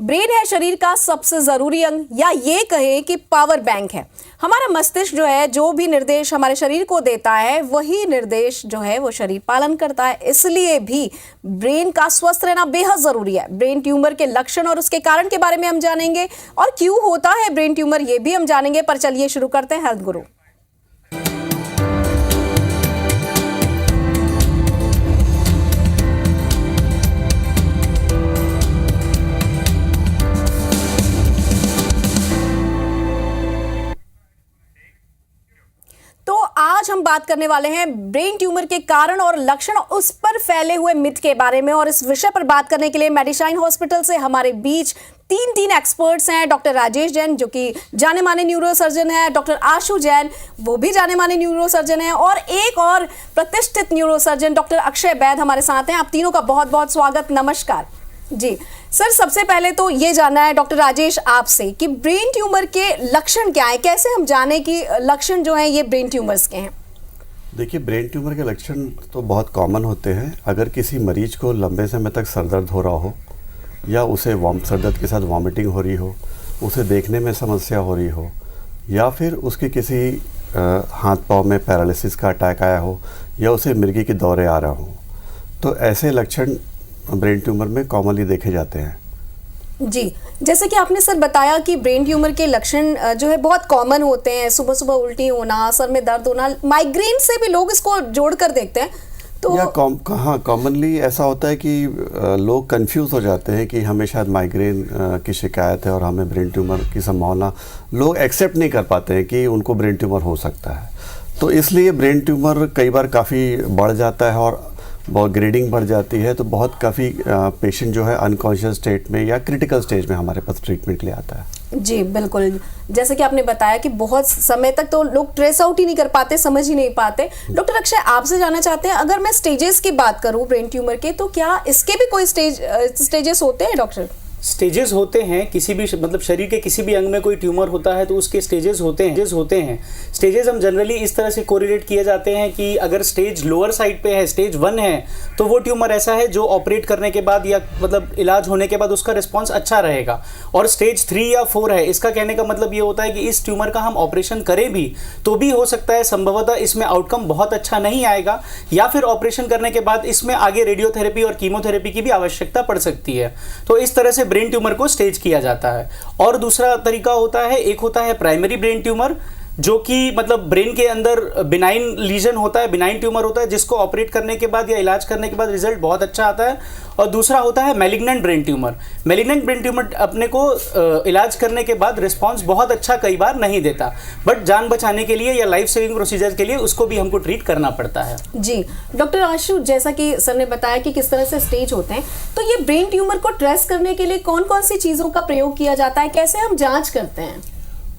Brain है शरीर का सबसे जरूरी अंग, या ये कहें कि पावर बैंक है। हमारा मस्तिष्क जो है, जो भी निर्देश हमारे शरीर को देता है, वही निर्देश जो है वो शरीर पालन करता है। इसलिए भी ब्रेन का स्वस्थ रहना बेहद जरूरी है। ब्रेन ट्यूमर के लक्षण और उसके कारण के बारे में हम जानेंगे, और क्यों होता है ब्रेन ट्यूमर ये भी हम जानेंगे। पर चलिए शुरू करते हैं हेल्थ गुरु। तो आज हम बात करने वाले हैं ब्रेन ट्यूमर के कारण और लक्षण, उस पर फैले हुए मिथ के बारे में। और इस विषय पर बात करने के लिए मेडिशाइन हॉस्पिटल से हमारे बीच तीन एक्सपर्ट्स हैं। डॉक्टर राजेश जैन, जो कि जाने माने न्यूरोसर्जन है, डॉक्टर आशु जैन, वो भी जाने माने न्यूरोसर्जन है, और एक और प्रतिष्ठित न्यूरोसर्जन डॉक्टर अक्षय वैद हमारे साथ हैं। आप तीनों का बहुत बहुत स्वागत, नमस्कार जी। सर, सबसे पहले तो ये जानना है डॉक्टर राजेश आपसे कि ब्रेन ट्यूमर के लक्षण क्या है, कैसे हम जाने कि लक्षण जो हैं ये ब्रेन ट्यूमर्स के हैं। देखिए, ब्रेन ट्यूमर के लक्षण तो बहुत कॉमन होते हैं। अगर किसी मरीज को लंबे समय तक सर दर्द हो रहा हो, या उसे सर दर्द के साथ वॉमिटिंग हो रही हो, उसे देखने में समस्या हो रही हो, या फिर उसके किसी हाथ पाँव में पैरालिसिस का अटैक आया हो, या उसे मिर्गी के दौरे आ रहा हो, तो ऐसे लक्षण ब्रेन ट्यूमर में कॉमनली देखे जाते हैं। जी, जैसे कि आपने सर बताया कि ब्रेन ट्यूमर के लक्षण जो है बहुत कॉमन होते हैं। सुबह सुबह उल्टी होना, सर में दर्द होना, माइग्रेन से भी लोग इसको जोड़कर देखते हैं। तो हाँ, कॉमनली ऐसा होता है कि लोग कंफ्यूज हो जाते हैं कि हमें शायद माइग्रेन की शिकायत है और हमें ब्रेन ट्यूमर की संभावना, लोग एक्सेप्ट नहीं कर पाते हैं कि उनको ब्रेन ट्यूमर हो सकता है। तो इसलिए ब्रेन ट्यूमर कई बार काफ़ी बढ़ जाता है और बहुत ग्रेडिंग बढ़ जाती है, तो बहुत काफ़ी पेशेंट जो है अनकॉन्शियस स्टेट में या क्रिटिकल स्टेज में हमारे पास ट्रीटमेंट के लिए आता है। जी बिल्कुल, जैसे कि आपने बताया कि बहुत समय तक तो लोग ट्रेस आउट ही नहीं कर पाते, समझ ही नहीं पाते। डॉक्टर अक्षय, आपसे जानना चाहते हैं, अगर मैं स्टेजेस की बात करूं ब्रेन ट्यूमर के, तो क्या इसके भी कोई स्टेजेस होते हैं डॉक्टर? स्टेजेस होते हैं। किसी भी मतलब शरीर के किसी भी अंग में कोई ट्यूमर होता है तो उसके स्टेजेस होते हैं। स्टेजेस हम जनरली इस तरह से कोरिलेट किए जाते हैं कि अगर स्टेज लोअर साइड पे है, स्टेज 1 है, तो वो ट्यूमर ऐसा है जो ऑपरेट करने के बाद या मतलब इलाज होने के बाद उसका रिस्पॉन्स अच्छा रहेगा। और स्टेज 3 या 4 है, इसका कहने का मतलब ये होता है कि इस ट्यूमर का हम ऑपरेशन करें भी तो भी हो सकता है संभवतः इसमें आउटकम बहुत अच्छा नहीं आएगा, या फिर ऑपरेशन करने के बाद इसमें आगे रेडियोथेरेपी और कीमोथेरेपी की भी आवश्यकता पड़ सकती है। तो इस तरह से ब्रेन ट्यूमर को स्टेज किया जाता है। और दूसरा तरीका होता है, एक होता है प्राइमरी ब्रेन ट्यूमर, जो कि मतलब ब्रेन के अंदर बिनाइन लीजन होता है, बिनाइन ट्यूमर होता है, जिसको ऑपरेट करने के बाद या इलाज करने के बाद रिजल्ट बहुत अच्छा आता है। और दूसरा होता है malignant brain tumour. Malignant brain tumour अपने को इलाज करने के बाद रिस्पांस बहुत अच्छा कई बार नहीं देता, बट जान बचाने के लिए या लाइफ सेविंग प्रोसीजर के लिए उसको भी हमको ट्रीट करना पड़ता है। जी डॉक्टर आशु, जैसा कि सर ने बताया कि किस तरह से स्टेज होते हैं, तो ये ब्रेन ट्यूमर को ट्रेस करने के लिए कौन कौन सी चीज़ों का प्रयोग किया जाता है, कैसे हम जाँच करते हैं?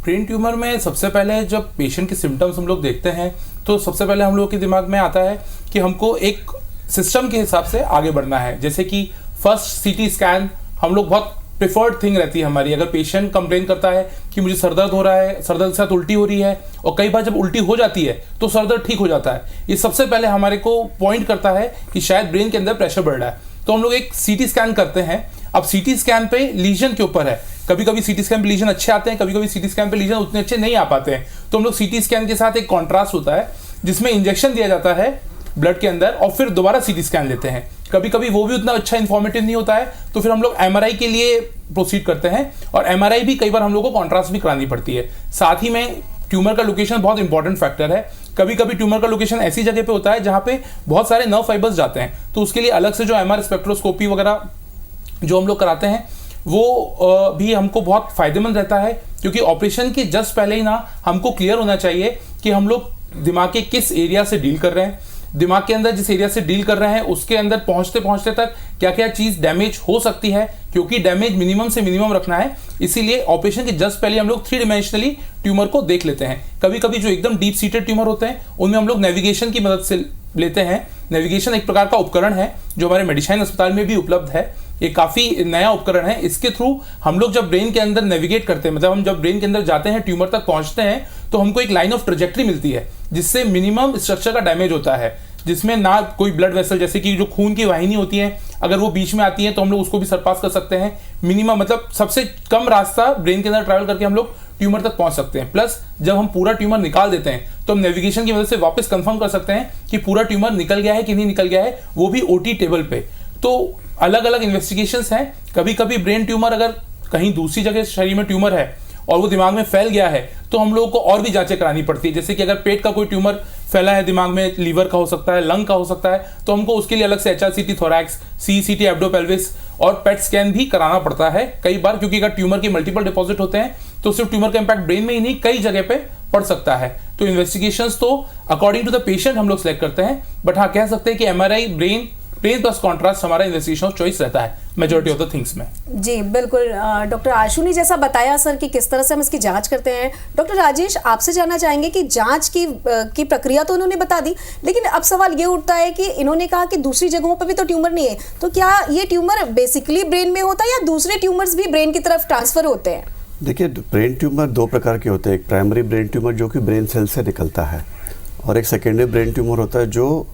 ब्रेन ट्यूमर में सबसे पहले जब पेशेंट के सिम्टम्स हम लोग देखते हैं, तो सबसे पहले हम लोगों के दिमाग में आता है कि हमको एक सिस्टम के हिसाब से आगे बढ़ना है। जैसे कि फर्स्ट सीटी स्कैन हम लोग बहुत प्रिफर्ड थिंग रहती है हमारी। अगर पेशेंट कंप्लेन करता है कि मुझे सरदर्द हो रहा है, सरदर्द के साथ उल्टी हो रही है, और कई बार जब उल्टी हो जाती है तो सरदर्द ठीक हो जाता है, ये सबसे पहले हमारे को पॉइंट करता है कि शायद ब्रेन के अंदर प्रेशर बढ़ रहा है। तो हम लोग एक सीटी स्कैन करते हैं। अब सीटी स्कैन पे लीजन के ऊपर है, कभी कभी सीटी स्कैन पे लीजन अच्छे आते हैं, कभी कभी सीटी स्कैन पे लीजन उतने अच्छे नहीं आ पाते हैं। तो हम लोग सीटी स्कैन के साथ एक कॉन्ट्रास्ट होता है जिसमें इंजेक्शन दिया जाता है ब्लड के अंदर, और फिर दोबारा सीटी स्कैन लेते हैं। कभी कभी वो भी उतना अच्छा इन्फॉर्मेटिव नहीं होता है, तो फिर हम लोग एमआरआई के लिए प्रोसीड करते हैं, और एमआरआई भी कई बार हम लोग को कॉन्ट्रास्ट भी करानी पड़ती है। साथ ही में ट्यूमर का लोकेशन बहुत इंपॉर्टेंट फैक्टर है। कभी कभी ट्यूमर का लोकेशन ऐसी जगह पे होता है जहाँ पे बहुत सारे नर्व फाइबर्स जाते हैं, तो उसके लिए अलग से जो एमआर स्पेक्ट्रोस्कोपी वगैरह जो हम लोग कराते हैं वो भी हमको बहुत फायदेमंद रहता है, क्योंकि ऑपरेशन के जस्ट पहले ही ना हमको क्लियर होना चाहिए कि हम लोग दिमाग के किस एरिया से डील कर रहे हैं, दिमाग के अंदर जिस एरिया से डील कर रहे हैं उसके अंदर पहुंचते पहुंचते तक क्या क्या चीज़ डैमेज हो सकती है, क्योंकि डैमेज मिनिमम से मिनिमम रखना है। इसीलिए ऑपरेशन के जस्ट पहले हम लोग 3 डायमेंशनली ट्यूमर को देख लेते हैं। कभी कभी जो एकदम डीप सीटेड ट्यूमर होते हैं उनमें हम लोग नेविगेशन की मदद से लेते हैं। नेविगेशन एक प्रकार का उपकरण है जो हमारे मेडिशाइन अस्पताल में भी उपलब्ध है। ये काफ़ी नया उपकरण है। इसके थ्रू हम लोग जब ब्रेन के अंदर नेविगेट करते हैं, मतलब हम जब ब्रेन के अंदर जाते हैं, ट्यूमर तक पहुंचते हैं, तो हमको एक लाइन ऑफ ट्रेजेक्ट्री मिलती है जिससे मिनिमम स्ट्रक्चर का डैमेज होता है। जिसमें ना कोई ब्लड वेसल जैसे कि जो खून की वाहिनी होती है अगर वो बीच में आती है तो हम लोग उसको भी सरपास कर सकते हैं। मिनिमम मतलब सबसे कम रास्ता ब्रेन के अंदर ट्रैवल करके हम लोग ट्यूमर तक पहुंच सकते हैं। प्लस जब हम पूरा ट्यूमर निकाल देते हैं तो हम नेविगेशन की मदद से वापस कंफर्म कर सकते हैं कि पूरा ट्यूमर निकल गया है कि नहीं निकल गया है, वो भी ओटी टेबल पे। तो अलग अलग इन्वेस्टिगेशंस हैं। कभी कभी ब्रेन ट्यूमर अगर कहीं दूसरी जगह शरीर में ट्यूमर है और वो दिमाग में फैल गया है तो हम लोगों को और भी जांचें करानी पड़ती है। जैसे कि अगर पेट का कोई ट्यूमर फैला है दिमाग में, लीवर का हो सकता है, लंग का हो सकता है, तो हमको उसके लिए अलग से HRCT थोरैक्स, CCT एब्डोपेल्विस और पेट स्कैन भी कराना पड़ता है कई बार, क्योंकि अगर ट्यूमर के मल्टीपल डिपॉजिट होते हैं तो सिर्फ ट्यूमर का इंपैक्ट ब्रेन में ही नहीं कई जगह पे पड़ सकता है। तो इन्वेस्टिगेशंस तो अकॉर्डिंग टू द पेशेंट हम लोग सेलेक्ट करते हैं, बट हाँ कह सकते हैं कि MRI ब्रेन प्लस कॉन्ट्रास्ट हमारा इन्वेस्टिगेशन चॉइस रहता है मेजॉरिटी ऑफ द थिंग्स में। जी बिल्कुल। डॉक्टर आशु ने जैसा बताया सर कि किस तरह से हम इसकी जांच करते हैं, डॉक्टर राजेश आपसे जानना चाहेंगे कि जांच की प्रक्रिया तो उन्होंने बता दी, लेकिन अब सवाल ये उठता है कि इन्होंने कहा कि दूसरी जगहों पर भी तो ट्यूमर नहीं है, तो क्या ये ट्यूमर बेसिकली ब्रेन में होता है या दूसरे ट्यूमर्स भी ब्रेन की तरफ ट्रांसफर होते हैं? देखिए, ब्रेन ट्यूमर दो प्रकार के होते हैं। एक प्राइमरी ब्रेन ट्यूमर जो कि ब्रेन सेल से निकलता है, और एक सेकेंडरी ब्रेन ट्यूमर होता है जो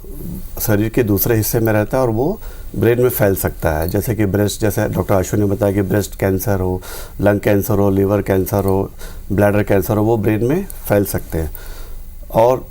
शरीर के दूसरे हिस्से में रहता है और वो ब्रेन में फैल सकता है। जैसे कि ब्रेस्ट, जैसे डॉक्टर आशु ने बताया कि ब्रेस्ट कैंसर हो, लंग कैंसर हो, लीवर कैंसर हो, ब्लैडर कैंसर हो, वो ब्रेन में फैल सकते हैं। और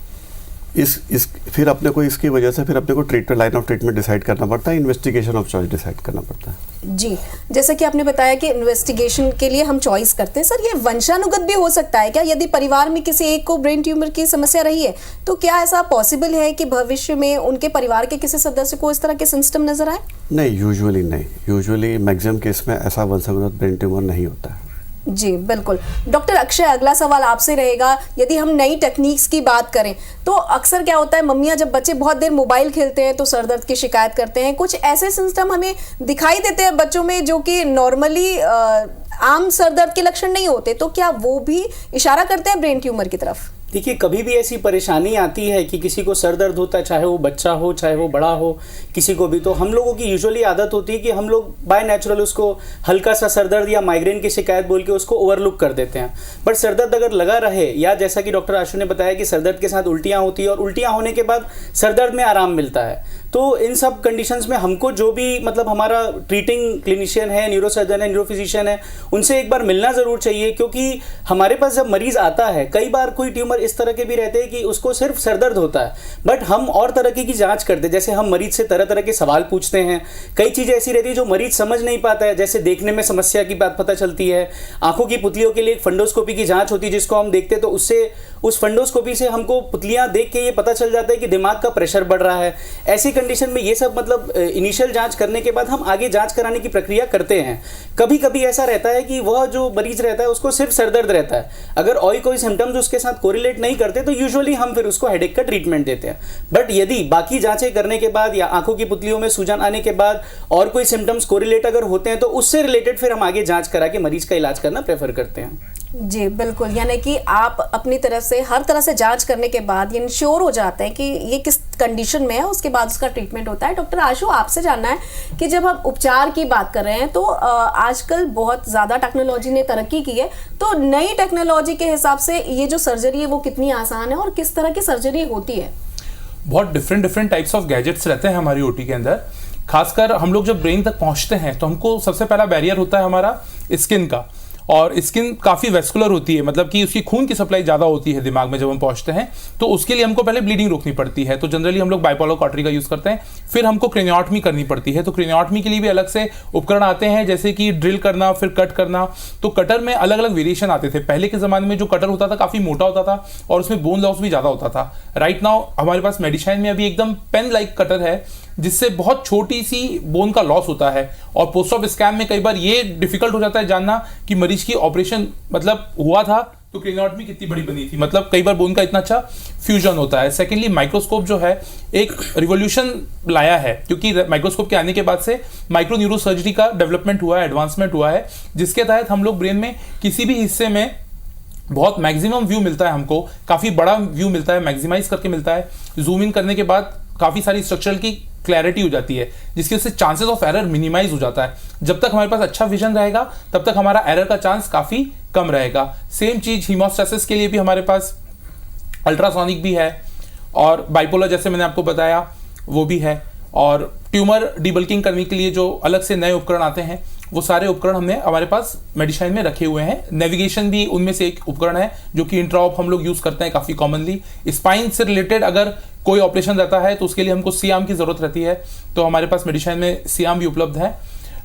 फिर अपने को इसकी वजह से फिर अपने को treatment, line of treatment decide करना पड़ता है, इन्वेस्टिगेशन ऑफ चॉइस डिसाइड करना पड़ता है। जी, जैसा कि आपने बताया कि इन्वेस्टिगेशन के लिए हम चॉइस करते हैं, सर ये वंशानुगत भी हो सकता है क्या? यदि परिवार में किसी एक को ब्रेन ट्यूमर की समस्या रही है तो क्या ऐसा पॉसिबल है कि भविष्य में उनके परिवार के किसी सदस्य को इस तरह के सिम्टम नजर आए? नहीं, यूजुअली नहीं। यूजुअली मैक्सिमम केस में ऐसा वंशानुगत ब्रेन ट्यूमर नहीं होता है। जी बिल्कुल। डॉक्टर अक्षय, अगला सवाल आपसे रहेगा। यदि हम नई टेक्निक्स की बात करें तो अक्सर क्या होता है, मम्मियां जब बच्चे बहुत देर मोबाइल खेलते हैं तो सर दर्द की शिकायत करते हैं। कुछ ऐसे सिम्टम हमें दिखाई देते हैं बच्चों में जो कि नॉर्मली आम सर दर्द के लक्षण नहीं होते, तो क्या वो भी इशारा करते हैं ब्रेन ट्यूमर की तरफ? देखिए, कभी भी ऐसी परेशानी आती है कि किसी को सर दर्द होता है, चाहे वो बच्चा हो चाहे वो बड़ा हो, किसी को भी, तो हम लोगों की यूजुअली आदत होती है कि हम लोग बाय नेचुरल उसको हल्का सा सर दर्द या माइग्रेन की शिकायत बोल के उसको ओवरलुक कर देते हैं। बट सर दर्द अगर लगा रहे, या जैसा कि डॉक्टर आशु ने बताया कि सर दर्द के साथ उल्टियाँ होती है और उल्टियाँ होने के बाद सर दर्द में आराम मिलता है, तो इन सब कंडीशंस में हमको जो भी मतलब हमारा ट्रीटिंग क्लिनिशियन है, न्यूरोसर्जन है, न्यूरोफिजिशियन है, उनसे एक बार मिलना ज़रूर चाहिए। क्योंकि हमारे पास जब मरीज़ आता है, कई बार कोई ट्यूमर इस तरह के भी रहते हैं कि उसको सिर्फ सर दर्द होता है, बट हम और तरह की जांच करते हैं। जैसे हम मरीज से तरह तरह के सवाल पूछते हैं। कई चीज़ें ऐसी रहती है जो मरीज समझ नहीं पाता है, जैसे देखने में समस्या की बात पता चलती है। आंखों की पुतलियों के लिए एक फंडोस्कोपी की जाँच होती है जिसको हम देखते हैं, तो उससे उस फंडोस्कोपी से हमको पुतलियाँ देख के ये पता चल जाता है कि दिमाग का प्रेशर बढ़ रहा है। ऐसी कंडीशन में ये सब मतलब इनिशियल जांच करने के बाद हम आगे जांच कराने की प्रक्रिया करते हैं। कभी कभी ऐसा रहता है कि वह जो मरीज रहता है उसको सिर्फ सर दर्द रहता है, अगर और कोई सिम्टम्स उसके साथ कोरिलेट नहीं करते तो यूजुअली हम फिर उसको हेडेक का ट्रीटमेंट देते हैं। बट यदि बाकी जांचें करने के बाद या आंखों की पुतलियों में सूजन आने के बाद और कोई सिम्टम्स कोरिलेट अगर होते हैं तो उससे रिलेटेड फिर हम आगे जांच करा के मरीज का इलाज करना प्रेफर करते हैं। जी बिल्कुल, यानी कि आप अपनी तरफ से हर तरह से जांच करने के बाद ये इंश्योर हो जाते हैं कि ये किस कंडीशन में है, उसके बाद उसका ट्रीटमेंट होता है। डॉक्टर आशु, आपसे जानना है कि जब हम उपचार की बात कर रहे हैं तो आजकल बहुत ज़्यादा टेक्नोलॉजी ने तरक्की की है, तो नई टेक्नोलॉजी के हिसाब से ये जो सर्जरी है वो कितनी आसान है और किस तरह की सर्जरी होती है? बहुत डिफरेंट टाइप्स ऑफ गैजेट्स रहते हैं हमारी ओटी के अंदर। खासकर हम लोग जब ब्रेन तक पहुंचते हैं तो हमको सबसे पहला बैरियर होता है हमारा स्किन का, और स्किन काफ़ी वेस्कुलर होती है, मतलब कि उसकी खून की सप्लाई ज़्यादा होती है दिमाग में जब हम पहुंचते हैं, तो उसके लिए हमको पहले ब्लीडिंग रोकनी पड़ती है। तो जनरली हम लोग बाइपोलर कॉटरी का यूज़ करते हैं। फिर हमको क्रेनियोटमी करनी पड़ती है। तो क्रेनियोटमी के लिए भी अलग से उपकरण आते हैं, जैसे कि ड्रिल करना, फिर कट करना। तो कटर में अलग अलग वेरिएशन आते थे। पहले के ज़माने में जो कटर होता था काफ़ी मोटा होता था और उसमें बोन लॉस भी ज़्यादा होता था। राइट नाउ हमारे पास मेडिशाइन में अभी एकदम पेन लाइक कटर है जिससे बहुत छोटी सी बोन का लॉस होता है। और पोस्ट ऑफ स्कैन में कई बार ये डिफिकल्ट हो जाता है जानना कि मरीज की ऑपरेशन मतलब हुआ था तो क्रेनियोटमी कितनी बड़ी बनी थी, मतलब कई बार बोन का इतना अच्छा फ्यूजन होता है। सेकेंडली माइक्रोस्कोप जो है एक रिवोल्यूशन लाया है, क्योंकि माइक्रोस्कोप के आने के बाद से माइक्रो न्यूरो सर्जरी का डेवलपमेंट हुआ है, एडवांसमेंट हुआ है, जिसके तहत हम लोग ब्रेन में किसी भी हिस्से में बहुत मैक्सिमम व्यू मिलता है, हमको काफ़ी बड़ा व्यू मिलता है, मैक्सिमाइज करके मिलता है। जूम इन करने के बाद काफ़ी सारी स्ट्रक्चरल की क्लैरिटी हो जाती है, जिसकी वजह से चांसेस ऑफ एरर मिनिमाइज हो जाता है। जब तक हमारे पास अच्छा विजन रहेगा तब तक हमारा एरर का चांस काफ़ी कम रहेगा। सेम चीज़ हीमोस्टैसिस के लिए भी हमारे पास अल्ट्रासोनिक भी है और बाइपोलर जैसे मैंने आपको बताया वो भी है, और ट्यूमर डीबल्किंग करने के लिए जो अलग से नए उपकरण आते हैं वो सारे उपकरण हमने हमारे पास मेडिशाइन में रखे हुए हैं। नेविगेशन भी उनमें से एक उपकरण है जो कि इंट्राऑप हम लोग यूज करते हैं काफ़ी कॉमनली। स्पाइन से रिलेटेड अगर कोई ऑपरेशन रहता है तो उसके लिए हमको सियाम की ज़रूरत रहती है, तो हमारे पास मेडिशाइन में सियाम भी उपलब्ध है।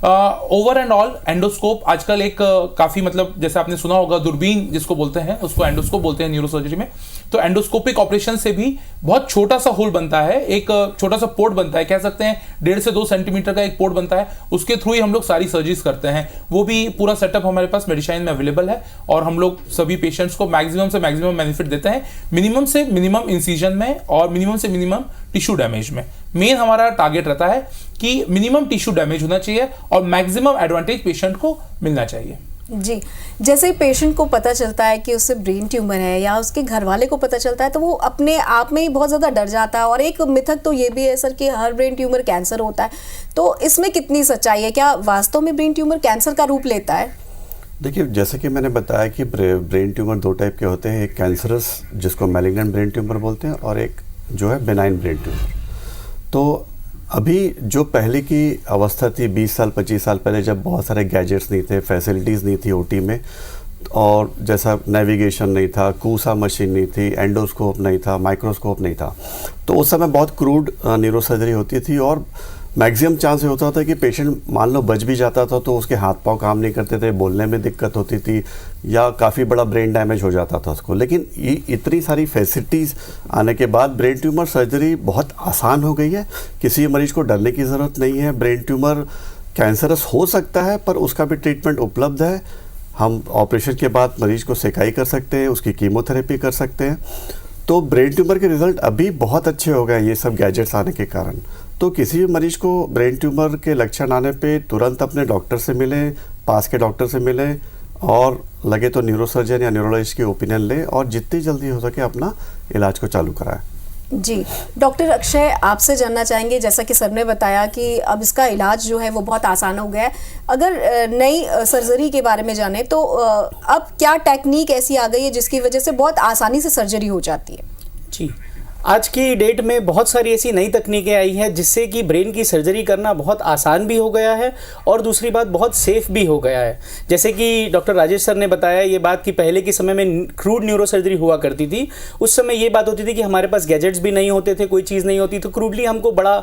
ओवर एंड ऑल एंडोस्कोप आजकल एक काफ़ी मतलब जैसे आपने सुना होगा दूरबीन जिसको बोलते हैं उसको एंडोस्कोप बोलते हैं न्यूरोसर्जरी में। तो एंडोस्कोपिक ऑपरेशन से भी बहुत छोटा सा होल बनता है, एक छोटा सा पोर्ट बनता है, कह सकते हैं 1.5 से 2 सेंटीमीटर का एक पोर्ट बनता है, उसके थ्रू ही हम लोग सारी सर्जरीज करते हैं। वो भी पूरा सेटअप हमारे पास मेडिशाइन में अवेलेबल है और हम लोग सभी पेशेंट्स को मैक्सिमम से मैक्सिमम बेनिफिट देते हैं, मिनिमम से मिनिमम इंसिजन में और मिनिमम से मिनिमम टिश्यू डैमेज में। मेन हमारा टारगेट रहता है कि मिनिमम टिश्यू डैमेज होना चाहिए और मैक्सिमम एडवांटेज पेशेंट को मिलना चाहिए। जी, जैसे ही पेशेंट को पता चलता है कि उससे ब्रेन ट्यूमर है या उसके घर वाले को पता चलता है तो वो अपने आप में ही बहुत ज़्यादा डर जाता है। और एक मिथक तो ये भी है सर कि हर ब्रेन ट्यूमर कैंसर होता है, तो इसमें कितनी सच्चाई है? क्या वास्तव में ब्रेन ट्यूमर कैंसर का रूप लेता है? देखिए, जैसे कि मैंने बताया कि ब्रेन ट्यूमर 2 टाइप के होते हैं, एक कैंसरस जिसको मैलिग्नेंट ब्रेन ट्यूमर बोलते हैं और एक जो है बेनाइन ब्रेन ट्यूमर। तो अभी जो पहले की अवस्था थी 20 साल 25 साल पहले, जब बहुत सारे गैजेट्स नहीं थे, फैसिलिटीज़ नहीं थी ओटी में, और जैसा नेविगेशन नहीं था, कूसा मशीन नहीं थी, एंडोस्कोप नहीं था, माइक्रोस्कोप नहीं था, तो उस समय बहुत क्रूड न्यूरोसर्जरी होती थी और मैक्सिमम चांस ये होता था कि पेशेंट मान लो बच भी जाता था तो उसके हाथ पांव काम नहीं करते थे, बोलने में दिक्कत होती थी या काफ़ी बड़ा ब्रेन डैमेज हो जाता था उसको। लेकिन ये इतनी सारी फैसिलिटीज़ आने के बाद ब्रेन ट्यूमर सर्जरी बहुत आसान हो गई है, किसी मरीज को डरने की ज़रूरत नहीं है। ब्रेन ट्यूमर कैंसरस हो सकता है पर उसका भी ट्रीटमेंट उपलब्ध है। हम ऑपरेशन के बाद मरीज को सेकाई कर सकते हैं, उसकी कीमोथेरेपी कर सकते हैं। तो ब्रेन ट्यूमर के रिज़ल्ट अभी बहुत अच्छे हो गए ये सब गैजेट्स आने के कारण। तो किसी भी मरीज को ब्रेन ट्यूमर के लक्षण आने पे तुरंत अपने डॉक्टर से मिलें, पास के डॉक्टर से मिलें और लगे तो न्यूरोसर्जन या न्यूरोलॉजिस्ट की ओपिनियन लें और जितनी जल्दी हो सके अपना इलाज को चालू कराएं। जी, डॉक्टर अक्षय आपसे जानना चाहेंगे, जैसा कि सर ने बताया कि अब इसका इलाज जो है वो बहुत आसान हो गया है। अगर नई सर्जरी के बारे में जाने तो अब क्या टेक्निक ऐसी आ गई है जिसकी वजह से बहुत आसानी से सर्जरी हो जाती है? जी, आज की डेट में बहुत सारी ऐसी नई तकनीकें आई हैं जिससे कि ब्रेन की सर्जरी करना बहुत आसान भी हो गया है और दूसरी बात बहुत सेफ भी हो गया है। जैसे कि डॉक्टर राजेश सर ने बताया ये बात कि पहले के समय में क्रूड न्यूरो सर्जरी हुआ करती थी। उस समय ये बात होती थी कि हमारे पास गैजेट्स भी नहीं होते थे, कोई चीज़ नहीं होती, तो क्रूडली हमको बड़ा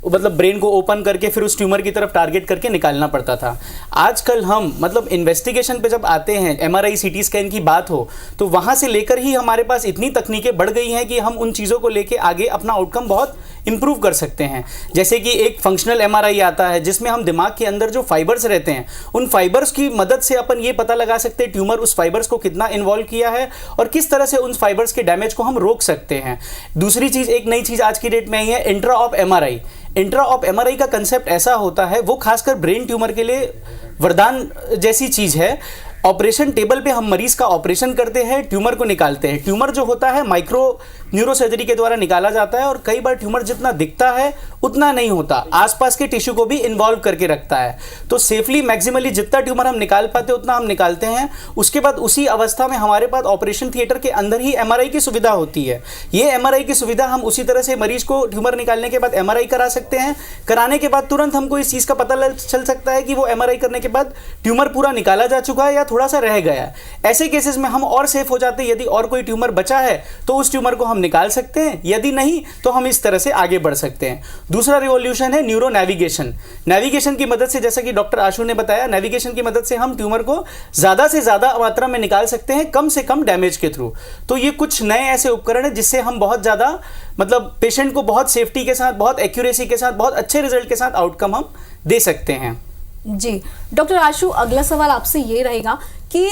मतलब ब्रेन को ओपन करके फिर उस ट्यूमर की तरफ टारगेट करके निकालना पड़ता था। आजकल हम मतलब इन्वेस्टिगेशन पे जब आते हैं, MRI CT स्कैन की बात हो तो वहाँ से लेकर ही हमारे पास इतनी तकनीकें बढ़ गई हैं कि हम उन चीज़ों को लेके आगे अपना आउटकम बहुत इंप्रूव कर सकते हैं। जैसे कि एक फंक्शनल MRI आता है जिसमें हम दिमाग के अंदर जो फाइबर्स रहते हैं उन फाइबर्स की मदद से अपन ये पता लगा सकते हैं ट्यूमर उस फाइबर्स को कितना इन्वॉल्व किया है और किस तरह से उन फाइबर्स के डैमेज को हम रोक सकते हैं। दूसरी चीज़, एक नई चीज़ आज की डेट में आई है, intra op MRI। Intra op MRI का कंसेप्ट ऐसा होता है, वो खासकर ब्रेन ट्यूमर के लिए वरदान जैसी चीज़ है। ऑपरेशन टेबल पे हम मरीज का ऑपरेशन करते हैं, ट्यूमर को निकालते हैं। ट्यूमर जो होता है माइक्रो न्यूरोसर्जरी के द्वारा निकाला जाता है और कई बार ट्यूमर जितना दिखता है उतना नहीं होता, आसपास के टिश्यू को भी इन्वॉल्व करके रखता है। तो सेफली मैक्सिमली जितना ट्यूमर हम निकाल पाते उतना हम निकालते हैं। उसके बाद उसी अवस्था में हमारे पास ऑपरेशन थिएटर के अंदर ही MRI की सुविधा होती है। ये MRI की सुविधा हम उसी तरह से मरीज को ट्यूमर निकालने के बाद MRI करा सकते हैं। कराने के बाद तुरंत हमको इस चीज़ का पता चल सकता है कि वो MRI करने के बाद ट्यूमर पूरा निकाला जा चुका है या थोड़ा सा रह गया है। ऐसे केसेस में हम और सेफ हो जाते हैं। यदि और कोई ट्यूमर बचा है तो उस ट्यूमर को हम निकाल सकते हैं, यदि नहीं तो हम इस तरह से आगे बढ़ सकते हैं। दूसरा रिवॉल्यूशन है न्यूरो नेविगेशन। नेविगेशन की मदद से, जैसा कि डॉक्टर आशु ने बताया, नेविगेशन की मदद से हम ट्यूमर को ज़्यादा से ज़्यादा मात्रा में निकाल सकते हैं कम से कम डैमेज के थ्रू। तो ये कुछ नए ऐसे उपकरण हैं जिससे हम बहुत ज़्यादा मतलब पेशेंट को बहुत सेफ्टी के साथ, बहुत एक्यूरेसी के साथ, बहुत अच्छे रिजल्ट के साथ आउटकम हम दे सकते हैं। जी, डॉक्टर आशु, अगला सवाल आपसे ये रहेगा कि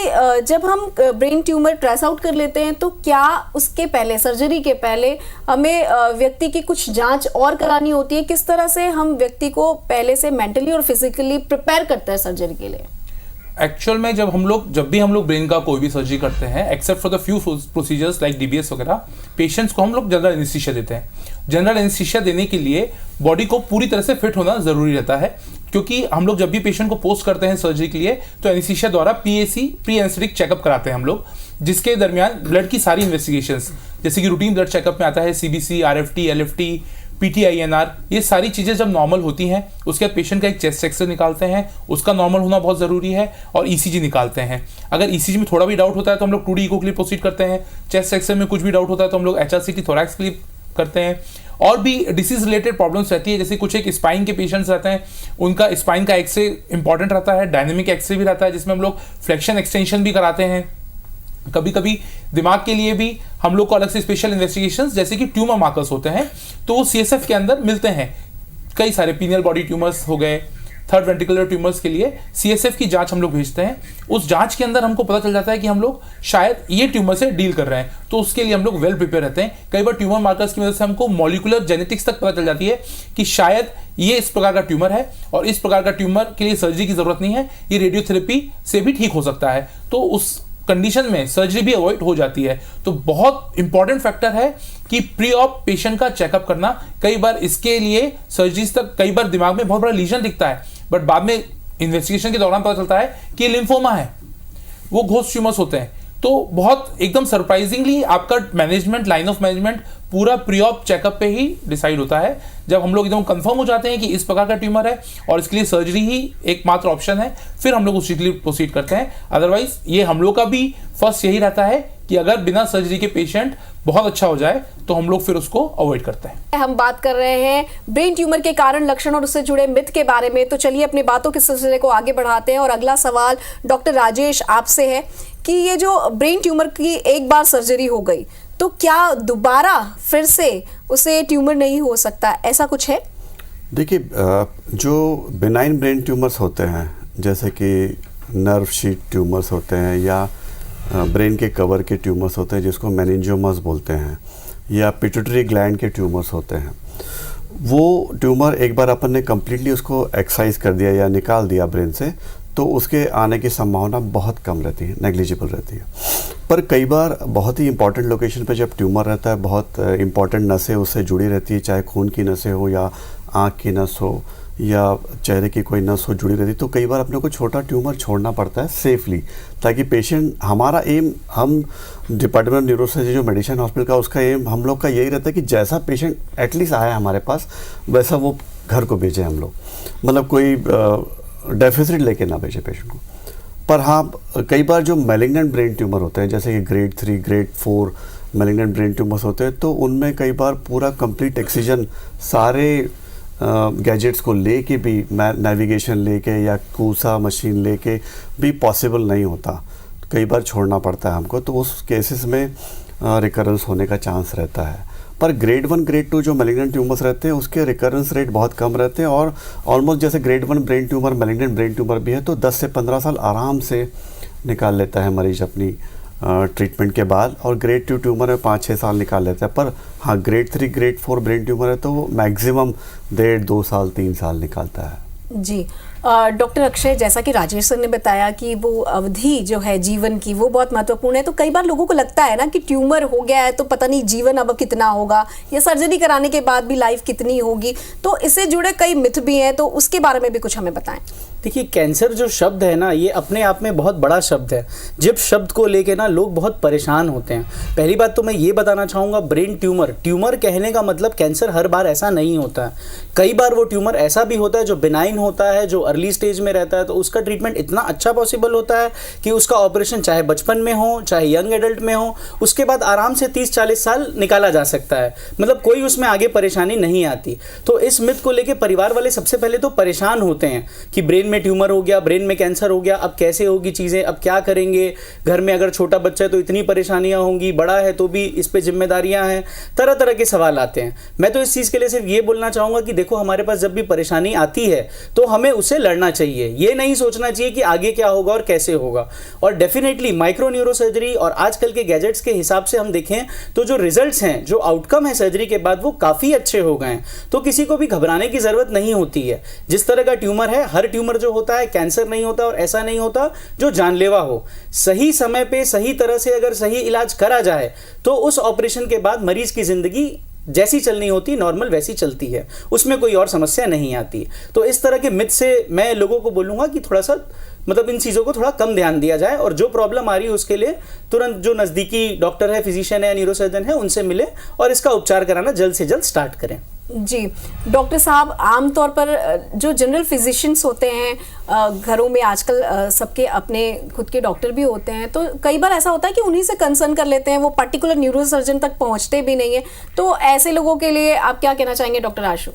जब हम ब्रेन ट्यूमर ट्रेस आउट कर लेते हैं तो क्या उसके पहले, सर्जरी के पहले, हमें व्यक्ति की कुछ जांच और करानी होती है? किस तरह से हम व्यक्ति को पहले से मेंटली और फिजिकली प्रिपेयर करते हैं सर्जरी के लिए? एक्चुअल में जब भी हम लोग ब्रेन का कोई भी सर्जरी करते हैं, except for the few procedures like DBS वगैरह, पेशेंट्स को हम लोग जनरल एनेस्थीसिया देते हैं। जनरल एनेस्थीसिया देने के लिए बॉडी को पूरी तरह से फिट होना ज़रूरी रहता है। क्योंकि हम लोग जब भी पेशेंट को पोस्ट करते हैं सर्जरी के लिए तो एनेस्थीसिया द्वारा पीएसी प्री एनेस्थेटिक चेकअप कराते हैं हम लोग, जिसके दरमियान ब्लड की सारी इन्वेस्टिगेशंस जैसे कि रूटीन ब्लड चेकअप में आता है सीबीसी, आरएफटी, एलएफटी, पीटीआईएनआर, ये सारी चीज़ें जब नॉर्मल होती हैं उसके बाद पेशेंट का एक चेस्ट एक्सरे निकालते हैं, उसका नॉर्मल होना बहुत ज़रूरी है, और ईसीजी निकालते हैं। अगर ईसीजी में थोड़ा भी डाउट होता है तो हम लोग 2D इको के लिए प्रोसीड करते हैं। चेस्ट एक्सरे में कुछ भी डाउट होता है तो हम लोग एचआरसीटी थोरैक्स के लिए करते हैं। और भी डिसीज रिलेटेड प्रॉब्लम्स रहती है, जैसे कुछ एक स्पाइन के पेशेंट्स रहते हैं, उनका स्पाइन का एक्सरे इंपॉर्टेंट रहता है, डायनेमिक एक्सरे भी रहता है जिसमें हम लोग फ्लेक्शन एक्सटेंशन भी कराते हैं। कभी कभी दिमाग के लिए भी हम लोग को अलग से स्पेशल इन्वेस्टिगेशंस जैसे कि ट्यूमर मार्कर्स होते हैं तो वो सीएसएफ के अंदर मिलते हैं। कई सारे पीनियल बॉडी ट्यूमर्स हो गए, थर्ड वेंट्रिकुलर ट्यूमर्स के लिए सीएसएफ की जांच हम लोग भेजते हैं। उस जांच के अंदर हमको पता चल जाता है कि हम लोग शायद ये ट्यूमर से डील कर रहे हैं, तो उसके लिए हम लोग वेल प्रिपेयर रहते हैं। कई बार ट्यूमर मार्कर्स की वजह से हमको मॉलिक्यूलर जेनेटिक्स तक पता चल जाती है कि शायद ये इस प्रकार का ट्यूमर है और इस प्रकार का ट्यूमर के लिए सर्जरी की जरूरत नहीं है, ये रेडियोथेरेपी से भी ठीक हो सकता है, तो उस कंडीशन में सर्जरी भी अवॉइड हो जाती है। तो बहुत इंपॉर्टेंट फैक्टर है कि प्री ऑप पेशेंट का चेकअप करना। कई बार इसके लिए सर्जरीज तक कई बार दिमाग में बहुत बड़ा लीजन दिखता है, बट बाद में इन्वेस्टिगेशन के दौरान पता चलता है कि लिम्फोमा है, वो घोस्ट ट्यूमर्स होते हैं। तो बहुत एकदम सरप्राइजिंगली आपका मैनेजमेंट, लाइन ऑफ मैनेजमेंट पूरा प्री ऑप चेकअप पे ही डिसाइड होता है। जब हम लोग एकदम कंफर्म हो जाते हैं कि इस प्रकार का ट्यूमर है और इसके लिए सर्जरी ही एकमात्र ऑप्शन है, फिर हम लोग उसी के लिए प्रोसीड करते हैं। अदरवाइज ये हम लोग का भी फर्स्ट यही रहता है कि अगर बिना सर्जरी के पेशेंट बहुत अच्छा हो जाए तो हम लोग फिर उसको अवॉइड करते हैं। हम बात कर रहे हैं ब्रेन ट्यूमर के कारण, लक्षण और उससे जुड़े मिथ के बारे में, तो चलिए अपनी बातों के सिलसिले को आगे बढ़ाते हैं। और अगला सवाल डॉक्टर राजेश आपसे है कि ये जो ब्रेन ट्यूमर की एक बार सर्जरी हो गई तो क्या दोबारा फिर से उसे ट्यूमर नहीं हो सकता, ऐसा कुछ है? देखिए, जो बेनाइन ब्रेन ट्यूमर्स होते हैं जैसे कि नर्व शीट ट्यूमर्स होते हैं या ब्रेन के कवर के ट्यूमर्स होते हैं जिसको मेनिंजियोमास बोलते हैं, या पिट्यूटरी ग्लैंड के ट्यूमर्स होते हैं, वो ट्यूमर एक बार अपन ने कम्प्लीटली उसको एक्साइज कर दिया या निकाल दिया ब्रेन से तो उसके आने की संभावना बहुत कम रहती है, नेग्लिजिबल रहती है। पर कई बार बहुत ही इंपॉर्टेंट लोकेशन पे जब ट्यूमर रहता है, बहुत इंपॉर्टेंट नसें उससे जुड़ी रहती है, चाहे खून की नसें हो या आँख की नस हो या चेहरे की कोई नस हो जुड़ी रहती, तो कई बार अपने को छोटा ट्यूमर छोड़ना पड़ता है सेफली, ताकि पेशेंट, हमारा एम, हम डिपार्टमेंट ऑफ न्यूरोसर्जरी जो मेडिसिन हॉस्पिटल का, उसका एम हम लोग का यही रहता है कि जैसा पेशेंट एटलीस्ट आया हमारे पास वैसा वो घर को भेजें हम लोग, मतलब कोई डेफिसिट लेके ना भेजे पेशेंट को। पर हाँ, कई बार जो मैलिग्नेंट ब्रेन ट्यूमर होते हैं जैसे कि grade 3, grade 4 malignant brain tumours होते हैं, तो उनमें कई बार पूरा कंप्लीट एक्सीजन सारे गैजेट्स को लेके भी, नेविगेशन लेके या कूसा मशीन लेके भी पॉसिबल नहीं होता, कई बार छोड़ना पड़ता है हमको, तो उस केसेस में रिकरेंस होने का चांस रहता है। पर ग्रेड 1, ग्रेड 2 जो मैलिग्नेंट ट्यूमर्स रहते हैं उसके रिकरेंस रेट बहुत कम रहते हैं, और ऑलमोस्ट जैसे grade 1 brain tumour malignant brain tumour भी है तो 10 से 15 साल आराम से निकाल लेता है मरीज अपनी ट्रीटमेंट के बाद, और ग्रेड 2 ट्यूमर है 5-6 साल निकाल लेता है। पर हाँ, ग्रेड 3, ग्रेड 4 ब्रेन ट्यूमर है तो वो मैक्सिमम 1.5-2 साल 3 साल निकालता है। जी, डॉक्टर अक्षय, जैसा कि राजेश सर ने बताया कि वो अवधि जो है जीवन की वो बहुत महत्वपूर्ण है, तो कई बार लोगों को लगता है ना कि ट्यूमर हो गया है तो पता नहीं जीवन अब कितना होगा या सर्जरी कराने के बाद भी लाइफ कितनी होगी, तो इससे जुड़े कई मिथ भी हैं, तो उसके बारे में भी कुछ हमें बताएं। देखिए, कैंसर जो शब्द है ना, ये अपने आप में बहुत बड़ा शब्द है। जब शब्द को लेके ना लोग बहुत परेशान होते हैं। पहली बात तो मैं ये बताना चाहूँगा, ब्रेन ट्यूमर, ट्यूमर कहने का मतलब कैंसर हर बार ऐसा नहीं होता है। कई बार वो ट्यूमर ऐसा भी होता है जो बिनाइन होता है, जो अर्ली स्टेज में रहता है, तो उसका ट्रीटमेंट इतना अच्छा पॉसिबल होता है कि उसका ऑपरेशन चाहे बचपन में हो चाहे यंग एडल्ट में हो, उसके बाद आराम से 30-40 साल निकाला जा सकता है, मतलब कोई उसमें आगे परेशानी नहीं आती। तो इस मिथ को लेके परिवार वाले सबसे पहले तो परेशान होते हैं कि ब्रेन में ट्यूमर हो गया, ब्रेन में कैंसर हो गया, अब कैसे होगी चीज़ें, अब क्या करेंगे, घर में अगर छोटा बच्चा है तो इतनी परेशानियां होंगी, बड़ा है तो भी इस पे जिम्मेदारियां हैं, तरह तरह के सवाल आते हैं। मैं तो इस चीज़ के लिए सिर्फ ये बोलना चाहूँगा कि देखो, हमारे पास जब भी परेशानी आती है तो हमें उसे लड़ना चाहिए, ये नहीं सोचना चाहिए कि आगे क्या होगा और कैसे होगा। और डेफिनेटली माइक्रो न्यूरो सर्जरी और आजकल के गैजेट्स के हिसाब से हम देखें तो जो रिजल्ट्स हैं, जो आउटकम है सर्जरी के बाद, वो काफ़ी अच्छे हो गए हैं। तो किसी को भी घबराने की ज़रूरत नहीं होती है। जिस तरह का ट्यूमर है, हर ट्यूमर जो होता है कैंसर नहीं होता, और ऐसा नहीं होता जो जानलेवा हो। सही समय पे सही तरह से अगर सही इलाज करा जाए तो उस ऑपरेशन के बाद मरीज की जिंदगी जैसी चलनी होती नॉर्मल वैसी चलती है, उसमें कोई और समस्या नहीं आती। तो इस तरह के मिथ से मैं लोगों को बोलूँगा कि थोड़ा सा मतलब इन चीज़ों को थोड़ा कम ध्यान दिया जाए, और जो प्रॉब्लम आ रही है उसके लिए तुरंत जो नज़दीकी डॉक्टर है, फिजिशियन है, न्यूरोसर्जन है, उनसे मिले और इसका उपचार कराना जल्द से जल्द स्टार्ट करें। जी डॉक्टर साहब, आमतौर पर जो जनरल फिजिशियंस होते हैं घरों में आजकल सबके अपने खुद के डॉक्टर भी होते हैं, तो कई बार ऐसा होता है कि उन्हीं से कंसर्न कर लेते हैं, वो पर्टिकुलर न्यूरोसर्जन तक पहुंचते भी नहीं है। तो ऐसे लोगों के लिए आप क्या कहना चाहेंगे डॉक्टर आशु?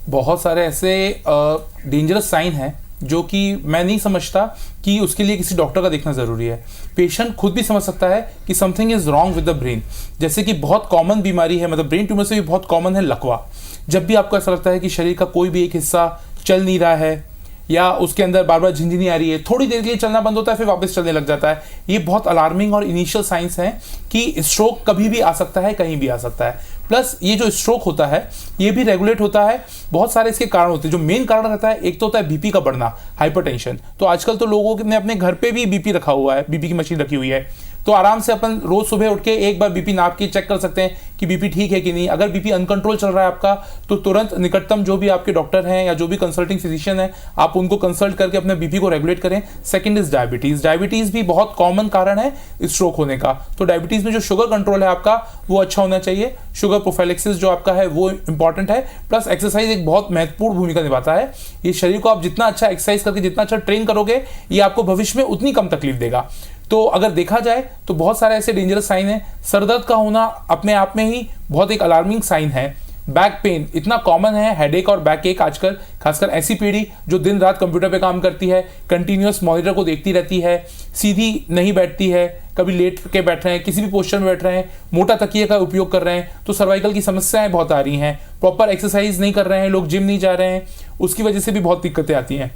बहुत सारे ऐसे डेंजरस साइन हैं जो कि मैं नहीं समझता कि उसके लिए किसी डॉक्टर का देखना ज़रूरी है। पेशेंट खुद भी समझ सकता है कि something is wrong with the brain. जैसे कि बहुत कॉमन बीमारी है, मतलब ब्रेन ट्यूमर से भी बहुत कॉमन है लकवा। जब भी आपको ऐसा लगता है कि शरीर का कोई भी एक हिस्सा चल नहीं रहा है या उसके अंदर बार बार झिंझनी आ रही है, थोड़ी देर के लिए चलना बंद होता है फिर वापस चलने लग जाता है, ये बहुत अलार्मिंग और इनिशियल साइंस हैं कि स्ट्रोक कभी भी आ सकता है, कहीं भी आ सकता है। प्लस ये जो स्ट्रोक होता है ये भी रेगुलेट होता है, बहुत सारे इसके कारण होते हैं। जो मेन कारण रहता है, एक तो होता है बीपी का बढ़ना, हाइपरटेंशन। तो आजकल तो लोगों ने अपने घर पे भी बीपी रखा हुआ है, बीपी की मशीन रखी हुई है, तो आराम से अपन रोज सुबह उठ के एक बार बीपी नाप के चेक कर सकते हैं कि बीपी ठीक है कि नहीं। अगर बीपी अनकंट्रोल चल रहा है आपका, तो तुरंत निकटतम जो भी आपके डॉक्टर हैं या जो भी कंसल्टिंग फिजिशियन है, आप उनको कंसल्ट करके अपने बीपी को रेगुलेट करें। Second is diabetes. डायबिटीज भी बहुत कॉमन कारण है स्ट्रोक होने का। तो डायबिटीज में जो शुगर कंट्रोल है आपका वो अच्छा होना चाहिए, शुगर प्रोफाइलेक्सिस जो आपका है वो इंपॉर्टेंट है। प्लस एक्सरसाइज एक बहुत महत्वपूर्ण भूमिका निभाता है। ये शरीर को आप जितना अच्छा एक्सरसाइज करके जितना अच्छा ट्रेन करोगे, ये आपको भविष्य में उतनी कम तकलीफ देगा। तो अगर देखा जाए तो बहुत सारे ऐसे डेंजरस साइन हैं। सरदर्द का होना अपने आप में ही बहुत एक अलार्मिंग साइन है। बैक पेन इतना कॉमन है, हेडेक और बैक एक आजकल, खासकर ऐसी पीढ़ी जो दिन रात कंप्यूटर पे काम करती है, कंटिन्यूअस मॉनिटर को देखती रहती है, सीधी नहीं बैठती है, कभी लेट के बैठ रहे हैं, किसी भी पोस्चर में बैठ रहे हैं, मोटा तकिए का उपयोग कर रहे हैं, तो सर्वाइकल की समस्याएं बहुत आ रही हैं। प्रॉपर एक्सरसाइज नहीं कर रहे हैं लोग, जिम नहीं जा रहे हैं, उसकी वजह से भी बहुत दिक्कतें आती हैं।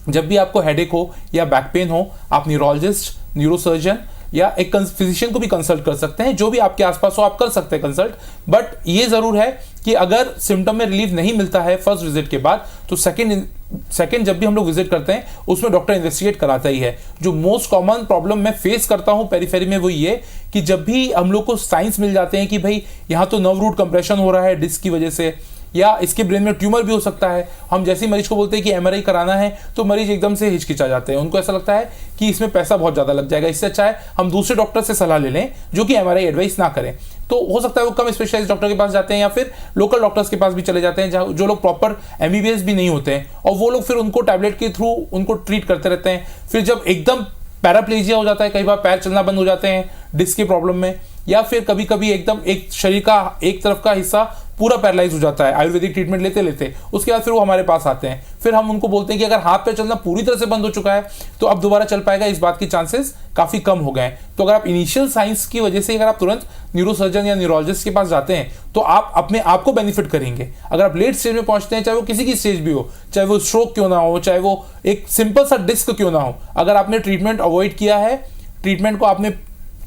जब भी आपको हेडेक हो या बैक पेन हो, आप न्यूरोलॉजिस्ट, न्यूरोसर्जन या एक फिजिशियन को भी कंसल्ट कर सकते हैं। जो भी आपके आसपास हो आप कर सकते हैं कंसल्ट। बट ये ज़रूर है कि अगर सिम्टम में रिलीफ नहीं मिलता है फर्स्ट विजिट के बाद, तो सेकंड जब भी हम लोग विजिट करते हैं उसमें डॉक्टर इन्वेस्टिगेट कराता ही है। जो मोस्ट कॉमन प्रॉब्लम मैं फेस करता हूँ पेरिफेरी में वो ये कि जब भी हम लोग को साइंस मिल जाते हैं कि भाई यहाँ तो नर्व रूट कंप्रेशन हो रहा है डिस्क की वजह से, या इसके ब्रेन में ट्यूमर भी हो सकता है, हम जैसे ही मरीज को बोलते हैं कि एमआरआई कराना है तो मरीज एकदम से हिचकिचा जाते हैं। उनको ऐसा लगता है कि इसमें पैसा बहुत ज़्यादा लग जाएगा, इससे अच्छा है हम दूसरे डॉक्टर से सलाह ले लें जो कि एमआरआई एडवाइस ना करें। तो हो सकता है वो कम स्पेशलाइज्ड डॉक्टर के पास जाते हैं या फिर लोकल डॉक्टर्स के पास भी चले जाते हैं, जहाँ जो लोग प्रॉपर एमबीबीएस भी नहीं होते हैं, और वो लोग फिर उनको टैबलेट के थ्रू उनको ट्रीट करते रहते हैं। फिर जब एकदम पैराप्लेजिया हो जाता है, कई बार पैर चलना बंद हो जाते हैं डिस्क के प्रॉब्लम में, या फिर कभी कभी एकदम एक शरीर का एक तरफ का हिस्सा पूरा पैरालाइज हो जाता है आयुर्वेदिक ट्रीटमेंट लेते लेते, उसके बाद फिर वो हमारे पास आते हैं। फिर हम उनको बोलते हैं कि अगर हाथ पैर चलना पूरी तरह से बंद हो चुका है तो अब दोबारा चल पाएगा, इस बात के चांसेस काफ़ी कम हो गए। तो अगर आप इनिशियल साइंस की वजह से अगर आप तुरंत न्यूरोसर्जन या न्यूरोलॉजिस्ट के पास जाते हैं तो आप अपने आप को बेनिफिट करेंगे। अगर आप लेट स्टेज में पहुंचते हैं, चाहे वो किसी की स्टेज भी हो, चाहे वो स्ट्रोक क्यों ना हो, चाहे वो एक सिंपल सा डिस्क क्यों ना हो, अगर आपने ट्रीटमेंट अवॉइड किया है, ट्रीटमेंट को आपने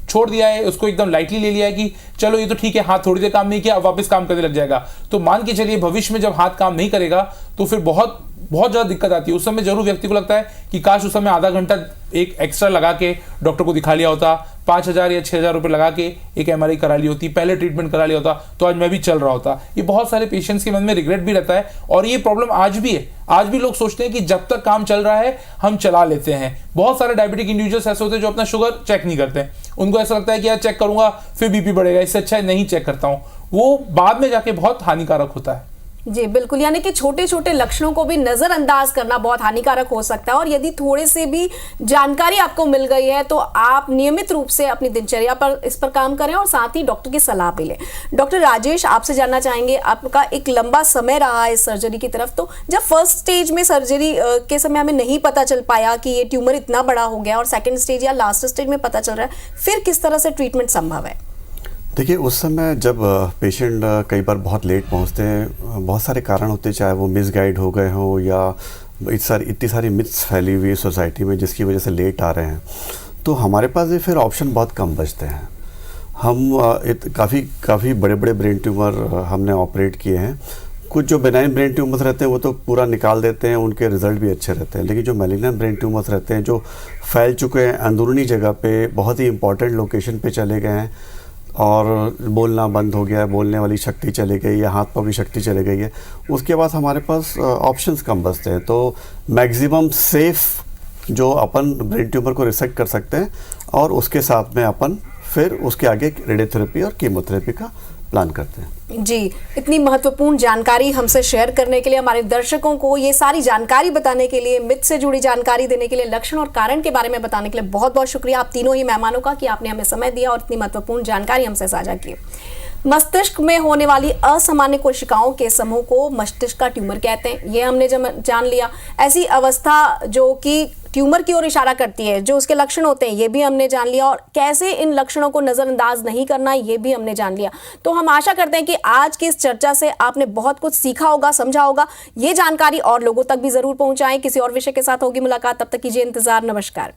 छोड़ दिया है, उसको एकदम लाइटली ले लिया है कि चलो ये तो ठीक है, हाथ थोड़ी देर काम नहीं किया अब वापस काम करने लग जाएगा, तो मान के चलिए भविष्य में जब हाथ काम नहीं करेगा तो फिर बहुत ज़्यादा दिक्कत आती है। उस समय जरूर व्यक्ति को लगता है कि काश उस समय आधा घंटा एक एक्स्ट्रा लगा के डॉक्टर को दिखा लिया होता, 5,000 या 6,000 रुपये लगा के एक एमआरआई करा ली होती, पहले ट्रीटमेंट करा लिया होता, तो आज मैं भी चल रहा होता। ये बहुत सारे पेशेंट्स के मन में रिग्रेट भी रहता है, और ये प्रॉब्लम आज भी है। आज भी लोग सोचते हैं कि जब तक काम चल रहा है हम चला लेते हैं। बहुत सारे डायबिटिक इंडिविजुअल्स ऐसे होते हैं जो अपना शुगर चेक नहीं करते, उनको ऐसा लगता है कि यार चेक करूंगा फिर बीपी बढ़ेगा, इससे अच्छा है नहीं चेक करता हूँ। वो बाद में जाके बहुत हानिकारक होता है। जी बिल्कुल, यानी कि छोटे छोटे लक्षणों को भी नज़रअंदाज करना बहुत हानिकारक हो सकता है, और यदि थोड़े से भी जानकारी आपको मिल गई है तो आप नियमित रूप से अपनी दिनचर्या पर इस पर काम करें और साथ ही डॉक्टर की सलाह भी लें। डॉक्टर राजेश, आपसे जानना चाहेंगे, आपका एक लंबा समय रहा है इस सर्जरी की तरफ, तो जब फर्स्ट स्टेज में सर्जरी के समय हमें नहीं पता चल पाया कि ये ट्यूमर इतना बड़ा हो गया और सेकेंड स्टेज या लास्ट स्टेज में पता चल रहा है, फिर किस तरह से ट्रीटमेंट संभव है? देखिए, उस समय जब पेशेंट कई बार बहुत लेट पहुंचते हैं, बहुत सारे कारण होते हैं, चाहे वो मिसगाइड हो गए हों या इतनी सारी मिथ्स फैली हुई है सोसाइटी में जिसकी वजह से लेट आ रहे हैं, तो हमारे पास ये फिर ऑप्शन बहुत कम बचते हैं। हम काफ़ी बड़े बड़े ब्रेन ट्यूमर हमने ऑपरेट किए हैं। कुछ जो बेनाइन ब्रेन ट्यूमर्स रहते हैं वो तो पूरा निकाल देते हैं, उनके रिज़ल्ट भी अच्छे रहते हैं, लेकिन जो मैलिग्नेंट ब्रेन ट्यूमर्स रहते हैं जो फैल चुके हैं अंदरूनी जगह पे, बहुत ही इंपॉर्टेंट लोकेशन पे चले गए हैं, और बोलना बंद हो गया है, बोलने वाली शक्ति चली गई है, हाथ पाँव की शक्ति चली गई है, उसके बाद हमारे पास ऑप्शंस कम बचते हैं। तो मैक्सिमम सेफ जो अपन ब्रेन ट्यूमर को रिसेक्ट कर सकते हैं और उसके साथ में अपन फिर उसके आगे रेडियोथेरेपी और कीमोथेरेपी का प्लान करते हैं। जी, इतनी महत्वपूर्ण जानकारी हमसे शेयर करने के लिए, हमारे दर्शकों को ये सारी जानकारी बताने के लिए, मिथ से जुड़ी जानकारी देने के लिए, लक्षण और कारण के बारे में बताने के लिए बहुत बहुत शुक्रिया आप तीनों ही मेहमानों का कि आपने हमें समय दिया और इतनी महत्वपूर्ण जानकारी हमसे साझा की। मस्तिष्क में होने वाली असामान्य कोशिकाओं के समूह को मस्तिष्क का ट्यूमर कहते हैं, ये हमने जान लिया। ऐसी अवस्था जो कि ट्यूमर की ओर इशारा करती है, जो उसके लक्षण होते हैं ये भी हमने जान लिया, और कैसे इन लक्षणों को नज़रअंदाज नहीं करना ये भी हमने जान लिया। तो हम आशा करते हैं कि आज की इस चर्चा से आपने बहुत कुछ सीखा होगा, समझा होगा। ये जानकारी और लोगों तक भी ज़रूर पहुंचाएं। किसी और विषय के साथ होगी मुलाकात, तब तक कीजिए इंतज़ार। नमस्कार।